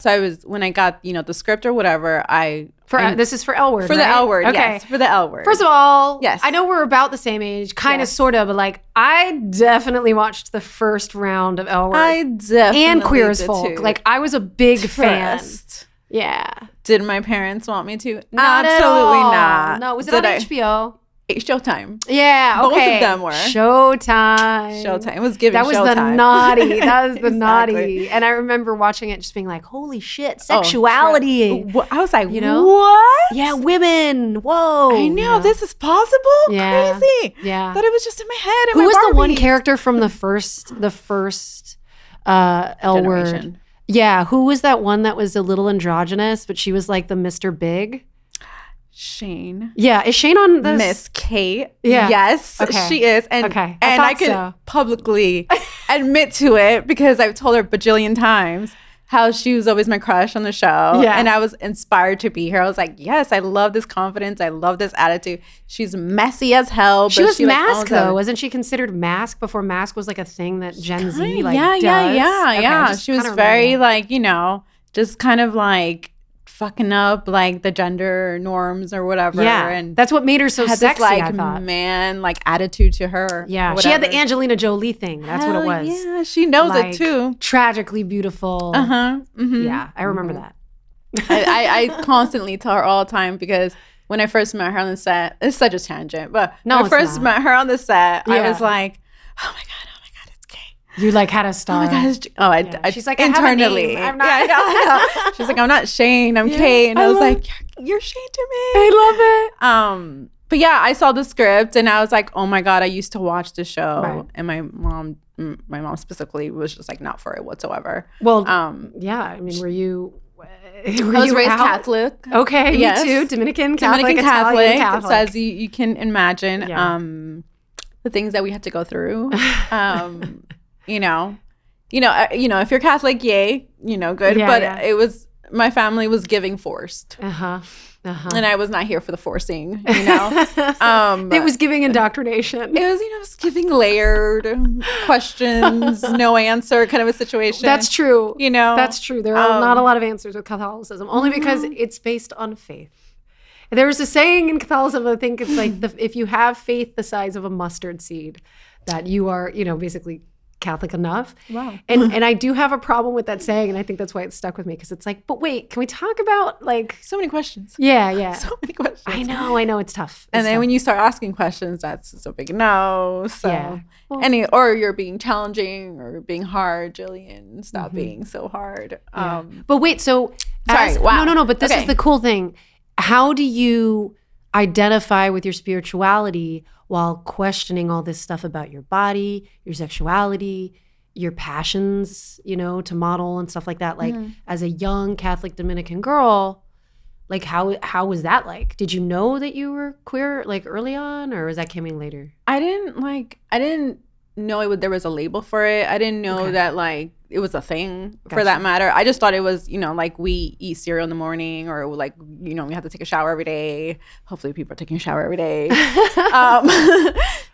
So I was, when I got, the script or whatever, this is for L Word, for the L Word, yes, for the L Word. First of all, yes. I know we're about the same age, kind of, sort of, but like I definitely watched the first round of L Word. I definitely and Queer as did Folk. too. Like I was a big fan. Yeah. Did my parents want me to? Not Absolutely at all. not. No, was it on HBO? Showtime. Yeah, okay. Both of them were. Showtime. It was giving That was Showtime. the naughty. That was the Exactly. naughty. And I remember watching it just being like, holy shit, sexuality. I was like, what? Yeah, women. Whoa. I know. This is possible? Yeah. Crazy. Yeah. Thought it was just in my head. Who was the one character from the first L Word? Yeah, who was that one that was a little androgynous, but she was like the Mr. Big? Shane. Yeah, is Shane on this? Miss Kate. Yeah. Yes, okay. she is. And, okay. And I could publicly admit to it because I've told her a bajillion times how she was always my crush on the show. Yeah. And I was inspired to be her. I was like, yes, I love this confidence. I love this attitude. She's messy as hell. But she was Mask, like, though. Wasn't she considered Mask before Mask was like a thing that Gen Z like yeah, does? Yeah. She was very like, just kind of like fucking up like the gender norms or whatever. Yeah, and that's what made her so sexy. This, like, I thought, man, like attitude to her. Yeah, she had the Angelina Jolie thing. That's what it was. Yeah, she knows like, it too. Tragically beautiful. Mm-hmm. Yeah, I remember that. I constantly tell her all the time because when I first met her on the set, it's such a tangent, but when I first met her on the the set, I was like, oh my god, it's gay. You like had a star. Oh my god, she's like, internally. I have a name. I'm not. I know. She's like, I'm not Shane, I'm Kate, and I was like, you're Shane to me. I love it. But yeah, I saw the script and I was like, oh my god, I used to watch the show, right. And my mom specifically was just like not for it whatsoever. Well, yeah, I mean, I was raised Catholic. Okay, yes. Me too. Dominican Catholic. So as you can imagine, the things that we had to go through. If you're Catholic, yay, good. It was, my family was giving forced. And I was not here for the forcing, It was giving indoctrination. It was giving layered questions, no answer kind of a situation. That's true. That's true. There are not a lot of answers with Catholicism, only because it's based on faith. There's a saying in Catholicism, I think it's like, if you have faith the size of a mustard seed, that you are, basically Catholic enough. Wow. And I do have a problem with that saying, and I think that's why it stuck with me, because it's like, but wait, can we talk about like so many questions? Yeah. So many questions. I know, it's tough. And then when you start asking questions, that's a big no. So or you're being challenging or being hard, Jillian. Stop being so hard. Yeah. But wait, so wow. No, but this is the cool thing. How do you identify with your spirituality while questioning all this stuff about your body, your sexuality, your passions, to model and stuff like that? Like as a young Catholic Dominican girl, like how was that like? Did you know that you were queer like early on, or was that coming later? I didn't know there was a label for it. I didn't know that like it was a thing for that matter. I just thought it was, like we eat cereal in the morning, or like, we have to take a shower every day. Hopefully people are taking a shower every day.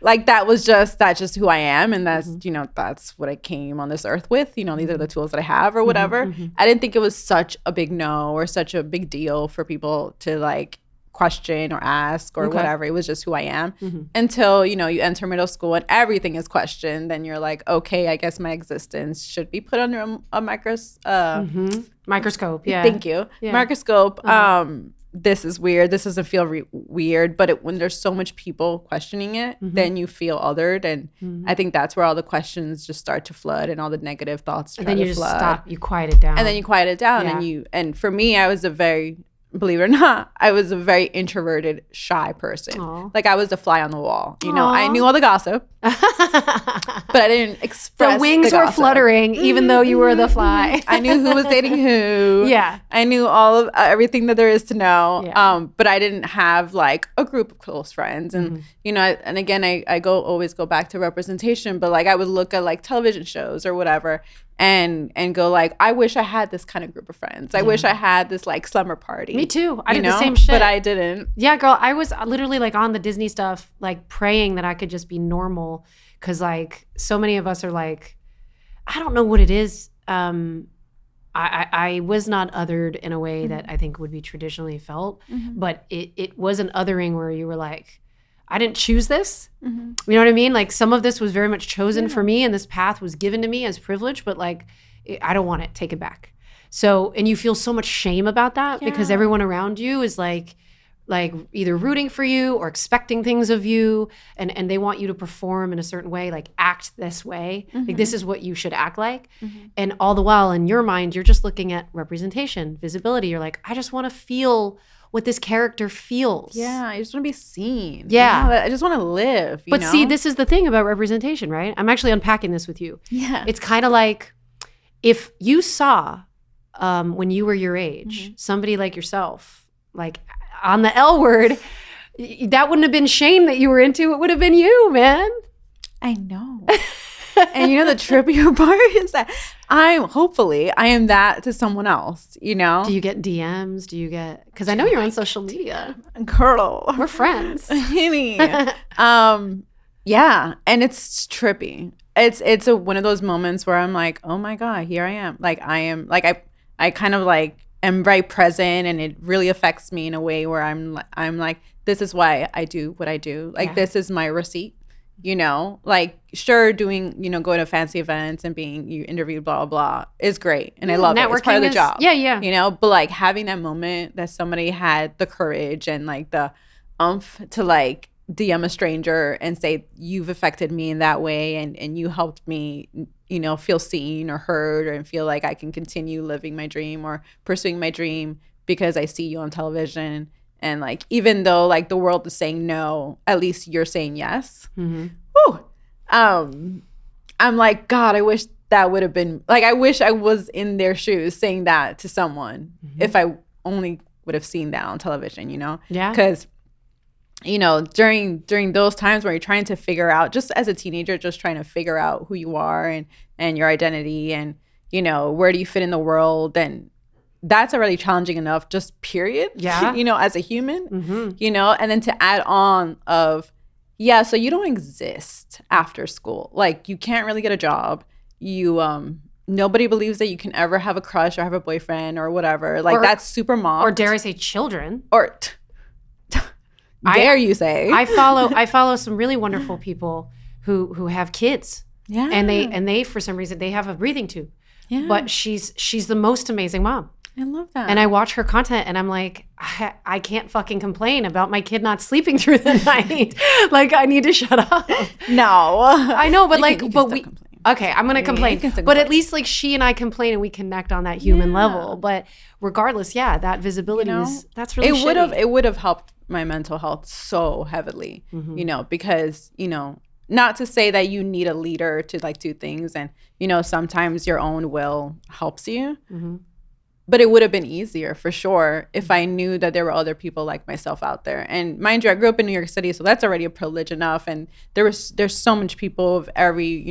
Like that's just who I am. And that's, that's what I came on this earth with, these are the tools that I have or whatever. I didn't think it was such a big no or such a big deal for people to like question or ask or whatever. It was just who I am until you enter middle school and everything is questioned. Then you're like, okay, I guess my existence should be put under a microscope. Yeah, thank you. Microscope. This is weird. This doesn't feel weird, but when there's so much people questioning it, then you feel othered, and I think that's where all the questions just start to flood and all the negative thoughts and then you just stop, you quiet it down, and for me, I was believe it or not, I was a very introverted, shy person. Aww. Like I was the fly on the wall. I knew all the gossip, but I didn't express. The wings were fluttering, even though you were the fly. I knew who was dating who. Yeah, I knew all of everything that there is to know. Yeah. But I didn't have like a group of close friends, and and again, I always go back to representation. But like I would look at like television shows or whatever. And go like, I wish I had this kind of group of friends. I wish I had this like slumber party. Me too. I did the same shit. But I didn't. Yeah, girl. I was literally like on the Disney stuff, like praying that I could just be normal. Cause like so many of us are like, I don't know what it is. I was not othered in a way that I think would be traditionally felt, but it was an othering where you were like, I didn't choose this. You know what I mean? Like some of this was very much chosen for me and this path was given to me as privilege, but like, I don't want it, take it back. So, and you feel so much shame about that because everyone around you is like either rooting for you or expecting things of you and they want you to perform in a certain way, like act this way. Like this is what you should act like. And all the while in your mind, you're just looking at representation, visibility. You're like, I just want to feel what this character feels. Yeah, I just want to be seen. Yeah. I just want to live, But see, this is the thing about representation, right? I'm actually unpacking this with you. Yeah. It's kind of like if you saw when you were your age, somebody like yourself, like on the L word, that wouldn't have been shame that you were into. It would have been you, man. I know. And the trippier part is that I am that to someone else, Do you get DMs? Do you get, because I know you're on social media. Curdle. We're friends. Yeah. And it's trippy. It's one of those moments where I'm like, oh my God, here I am. Like I kind of like am very present and it really affects me in a way where I'm like, this is why I do what I do. Like this is my receipt, like sure doing, going to fancy events and being you interviewed, blah, blah, is great. And I love it. It's part of the job. Yeah. But like having that moment that somebody had the courage and like the oomph to like DM a stranger and say, you've affected me in that way and you helped me, feel seen or heard and feel like I can continue living my dream or pursuing my dream because I see you on television. And like, even though like the world is saying no, at least you're saying yes. Woo. I'm like, God, I wish that would have been like, I wish I was in their shoes saying that to someone if I only would have seen that on television, Yeah. Because during those times where you're trying to figure out, just as a teenager, just trying to figure out who you are and your identity and, where do you fit in the world, and that's already challenging enough, just period. Yeah. As a human, and then to add on of, so you don't exist after school. Like you can't really get a job. You, nobody believes that you can ever have a crush or have a boyfriend or whatever. Like that's super mocked. Or dare I say children. Or dare you say. I follow some really wonderful people who have kids. Yeah. And they for some reason they have a breathing tube. Yeah. But she's the most amazing mom. I love that. And I watch her content and I'm like, I can't fucking complain about my kid not sleeping through the night. Like I need to shut up. No. I know, but okay, I'm going to complain. But at least like she and I complain and we connect on that human level. But regardless, that visibility that's really shitty. It would have helped my mental health so heavily, because, not to say that you need a leader to like do things and, sometimes your own will helps you. But it would have been easier for sure if I knew that there were other people like myself out there. And mind you, I grew up in New York City, so that's already a privilege enough. And there's so much people of every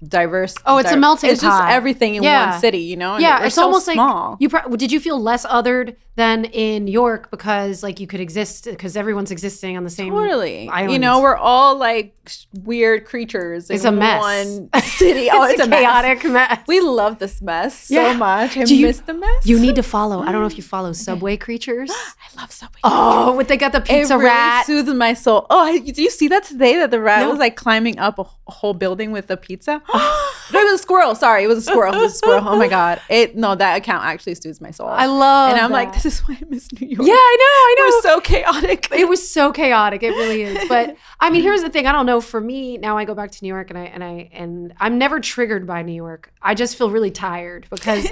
diverse. Oh, it's a melting pot. It's just everything in one city, And it's so almost small. like did you feel less othered than in New York because like you could exist because everyone's existing on the same island? We're all like weird creatures. It's a mess. One city. Oh, it's a chaotic mess. We love this mess so much. I miss the mess. You need to follow. I don't know if you follow Subway creatures. I love Subway. Oh, what they got the pizza rat. It really soothed my soul. Oh, do you see that today? That the rat was like climbing up a whole building with the pizza. No, it was a squirrel. Sorry, it was a squirrel. Oh my God. That account actually soothes my soul. I love And I'm that. like, this is why I miss New York. Yeah, I know. It was so chaotic. It was so chaotic. It really is. But I mean, here's the thing. I don't know. For me, now I go back to New York and I'm never triggered by New York. I just feel really tired because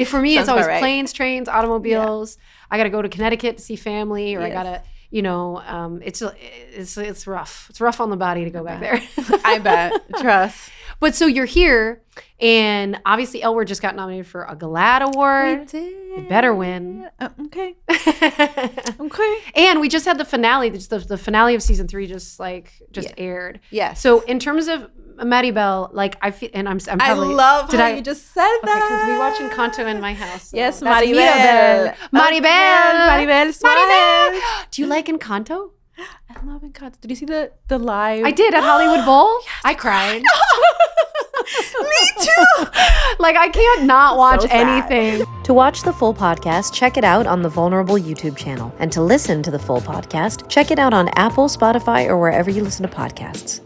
for me, it's always planes, trains, automobiles. I got to go to Connecticut to see family, or I got to, it's rough. It's rough on the body to go back there. I bet. Trust. But so you're here, and obviously L Word just got nominated for a GLAAD award. We did. It better win. Okay. Okay. And we just had the finale. The finale of season 3 just aired. Yes. So in terms of Maddie Bell, like I feel, and I'm probably. I love how you just said that. Because we watching Encanto in my house. So yes, Maribel. Maribel. Do you like Encanto? I love Encanto. Did you see the live? I did at Hollywood Bowl. Yes, I cried. Me Me too. Like, I can't not watch So sad. anything. To watch the full podcast, check it out on the Vulnerable YouTube channel. And to listen to the full podcast, check it out on Apple, Spotify, or wherever you listen to podcasts.